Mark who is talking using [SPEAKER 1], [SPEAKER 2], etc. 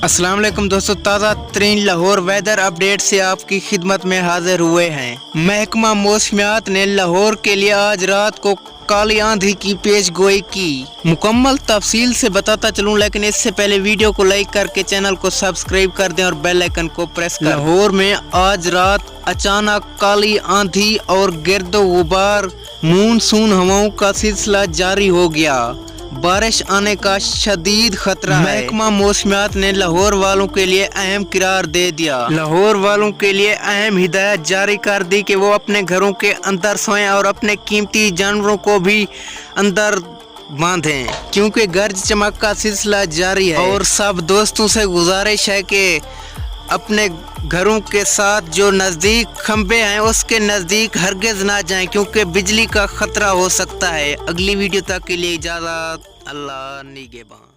[SPEAKER 1] अस्सलाम वालेकुम दोस्तों, ताज़ा तरीन लाहौर वेदर अपडेट से आपकी खिदमत में हाजिर हुए हैं। महकमा मौसमियात ने लाहौर के लिए आज रात को काली आंधी की पेश गोई की। मुकम्मल तफसील से बताता चलूं, लेकिन इससे पहले वीडियो को लाइक करके चैनल को सब्सक्राइब कर दें और बेल आइकन को प्रेस कर। लाहौर में आज रात अचानक काली आंधी और गिरदो गुबार मानसून हवाओं का सिलसिला जारी हो गया। बारिश आने का शदीद खतरा है। महकमा मौसमियात ने लाहौर वालों के लिए अहम करार दे दिया। लाहौर वालों के लिए अहम हिदायत जारी कर दी कि वो अपने घरों के अंदर सोएं और अपने कीमती जानवरों को भी अंदर बांधें, क्योंकि गर्ज चमक का सिलसिला जारी है। और सब दोस्तों से गुजारिश है कि अपने घरों के साथ जो नज़दीक खंबे हैं उसके नज़दीक हरगिज़ ना जाएं, क्योंकि बिजली का खतरा हो सकता है। अगली वीडियो तक के लिए इजाज़त। अल्लाह निगहबान।